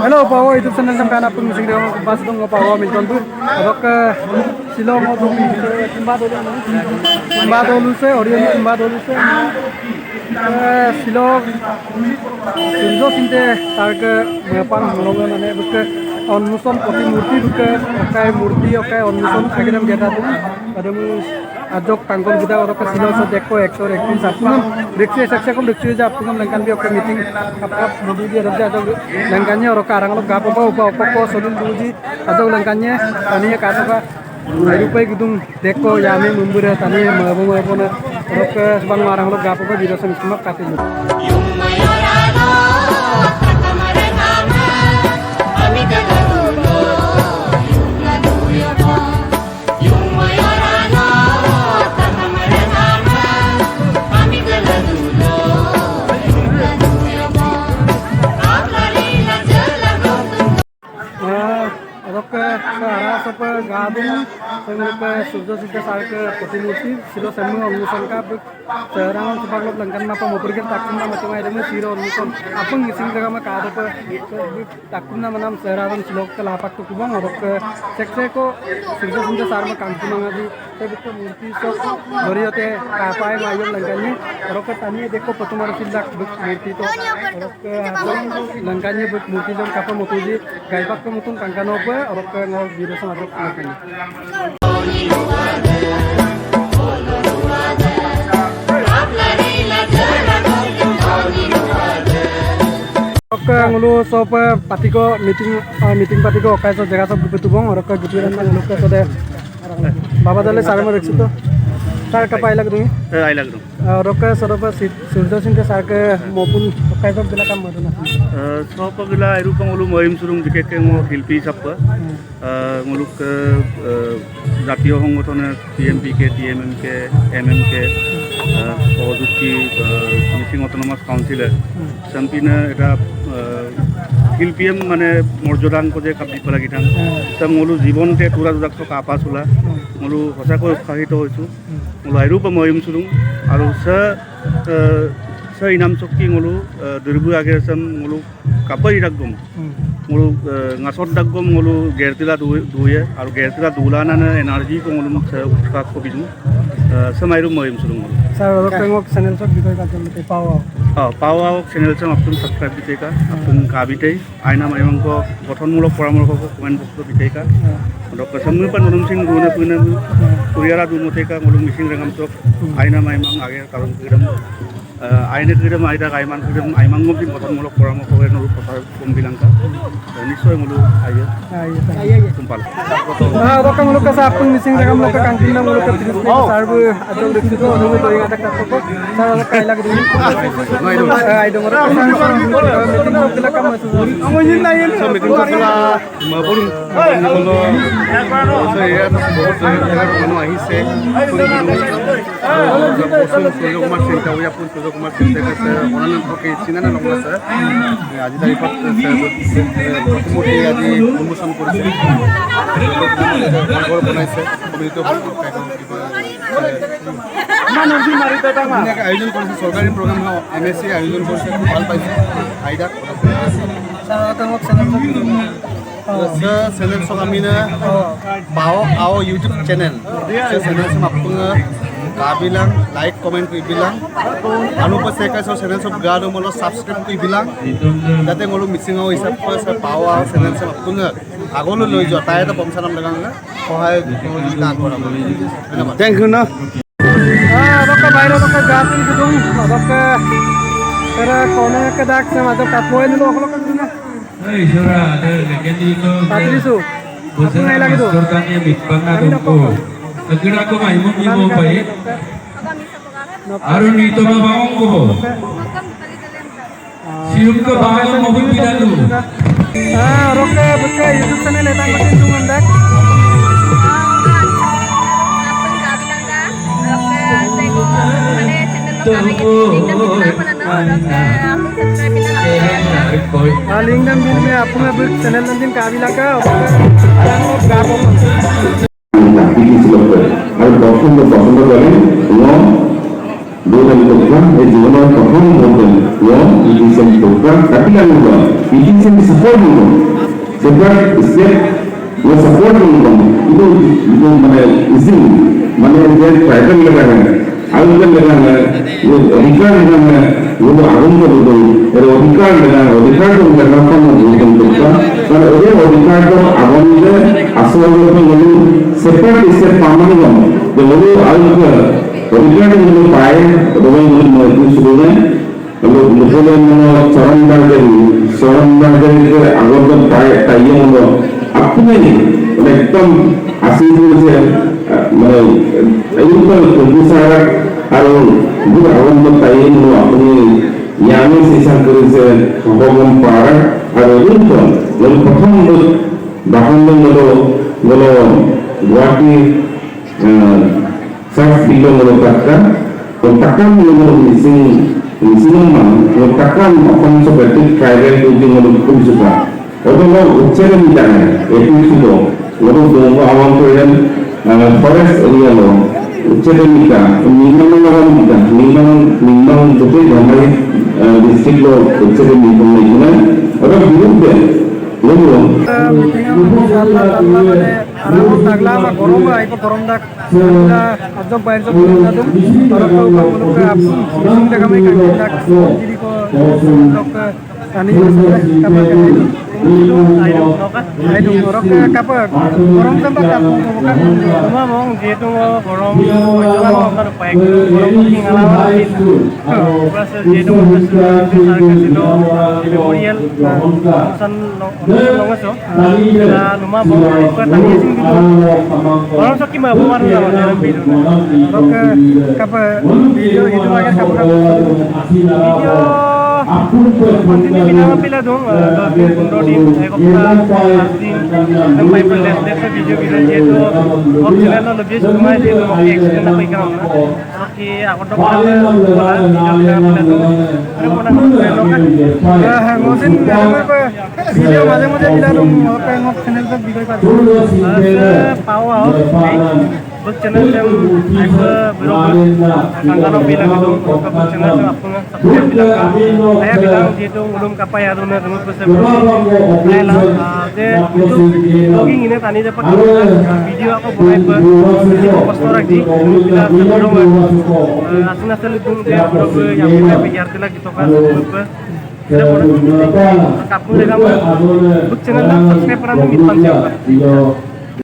Hello, Pawo. YouTube channel ng kanap pun musing dengan bas dong Pawo Milton tu. Adok Silong mau dong timba dulu se, audio ni timba dulu se. Silong tunjo sinte tarke mepan melongan mana buka onmuson poti murti buka okai onmuson akhirnya dia tu. Ada mus adok tangkon kita orang ke Silong so deko ektor ektin sapun rekse sakse kom rekse ja apun langkan bi okai meeting apa mudi dia ada adok langkannya orang karang lo gap apa ko solun duji adok langkannya taniya kata rupai gedung deko yame mumbura taniya mabu na orang ke sebang marang lo gap apa biro semak katin Gabung dengan Surjo Siddha Sarke प्रतिमूर्ति Silo Semu Onmuson ka seorang sebagai langkan mapa mau pergi takuna macam ada mu siro onmuson apa ngising jaga ma kada pa takuna manam seorang Silo ke lapak tu kubang orok ke sekse ko Surjo Siddha Sarma kangku mangadi tapi ko murti so doriote kapai mayol langkannya orok ke tani deko Patumar Silak murti to orok ke langkannya murti jom kapa mutuji gaipak ke mutun kangkano pa orok ke ngol biro sama orok langkannya Oke, ngulu sope patiko meeting patiko okai so jaga sob betubong orok guturan ngulu ke sode baba dale sarma reksuto sar kapai lag dungi ai lag dung orok soroba Surjo Siddha Sarke mopun okai sob bila kam maduna sopa gila irupa ngulu moim surung dikeke ngo hilpi sappa ngulu ke জাতীয় সংগঠনের TMPK, TMMK, MMK, সহযোগী Mising autonomous কাউন্সিলের সম্পিনে এটা শিল্পীএম মানে মর্যাদাঙ্ক যে কাপি পেলা গীতাং মোলো জীৱনতে তুৰা দুৰাক থকা আপা চোলা মোলো সঁচাকৈ উৎসাহিত হৈছোঁ মোলো আইৰূপা মহিম চুৰুং আৰু ইনাম চকী মোলো দুৰ্বু আগেৰচাম মোলো কাপই ৰাখগম মোলো ngaছত daggom ngulu gertila duye aru gertila dulana energy ko ngulu utka ko bidu samairu moim sulung sir orok tengok channel sok bidoy ka jomte pawa channel sam apun subscribe biteka apun kabitei aina maimang ko গঠনমূলক পরামর্শ ko comment box ko biteka orok samnu pan unum sing guna puna kuriara dumoteka ngulu missing rangam sok aina maimang age karon kiram আইনে কিরম আইদা গাইমান কিরম আইমাং মধ্যে গঠনমূলক পরামর্শ করে নরূপ কথা কম বিলাঙ্কা নিশ্চয় মূল আইয়ে তুমপাল রকম লোক আছে আপন মিসিং রকম লোক কাঙ্কিন না লোক সার্ভ আদৌ দেখছিতো অনুমতি তৈরি আটা কাপক সারা কাই লাগে দিন আইদো মরা মিটিং কতলা কাম আছে আমজিন নাই সব মিটিং কতলা মাবুল হলো সে এত বহুত জায়গা আহিছে সুযোগ মার চিন্তা হইয়া পুন সুযোগ মার চিন্তা করছে অনলাইন পক্ষে চিনানা লগ্ন আছে আজি তারিখত প্রতিমূর্তি আজি উন্মোচন করেছে ঘর বনাইছে মিলিত আয়োজন করেছে সরকারি প্রোগ্রাম MSC আয়োজন করেছে ভাল পাইছে আইডা channel so kami na bawa our YouTube channel channel sa mapunga kabilang like comment ko ibilang ano pa sa ka so channel so gado mo lo subscribe ko ibilang dati ngolo missing ho isap pa sa bawa channel sa mapunga agolo loi jo tayo ta pomsanam lagang na kohay sehojogita agora thank you na roka bayro roka gatin gudung roka tera kone ka dak sa mado katwoy nilo akolo ka duna Hey, Sura, ada lagi itu. Patrisu, apa ngai lagi tu? Surkannya bitbangna dongko. Segera ko mai mo pai. Arun itu mabang ko. Sium ko bang mo bidalu. Roke buka YouTube channel letang makin tungan dak. Link dan bill में आपको मैं channel नंदिन काबिला का और Dolan program Jualan perform model yang efisien program tapi kan juga efisien support itu sebab step yang support itu mana izin mana dia tribal legal algan legal अधिकार legal वो आगम को दो और अधिकार legal अधिकार तो legal का मौजूद होता पर वो अधिकार तो आगम के असल में वो separate step पामन को जो वो algan अधिकार जो पाए वो मौजूद शुरू में kalau misalnya mau seorang dari ke anggota tayang lo apa ni एकदम asing saja itu kan kebesaran kalau bukan anggota tayang lo apa ni yang sisa kerja hubungan para ada itu lalu pertama bahkan lo wati saya film lo katakan lo Sinumang, letakkan orang seperti tribal itu dengan hukum juga. Orang ucapkan tidak, itu itu. Orang tunggu awam tuan forest area lo, ucapkan tidak. Minang jadi ramai district lo ucapkan tidak. Orang hidup deh. Lalu Arang tagla ma gorom ba ipo gorom dak na ajab bayar job na dum arang ko ko ka sing daga mai ka dak diri ko dok ani kapa ka ai dum rok kapa gorom sam ba kap bukan cuma mong jeto gorom jala mo ka paik gorom king alawa plus jeto plus silo memorial san longaso na luma mo ko tani orang sakit mah bukan dalam video. Oke, kapa video itu akan kapa video. Continue pinang dong. Lebih kondodin, ekopta, asing, tempat pelas desa video itu. Opsional lo lebih cuma itu extend apa ikan. Oke, aku dok bola video dong. Ada mana kan? Ngosin apa? Video macam-macam tidak dong. Apa ngop channel tu video pada. Power book channel yang aku kalau bilang itu book channel yang aku subscribe bilang saya bilang itu belum kapai ya tuh semua bisa saya lah itu logging ini tadi dapat video aku buat video post orang di bilang belum asal itu dia belum yang saya pikir tu lagi tu kan tidak boleh kapur dengan book channel yang subscribe pernah mungkin panjang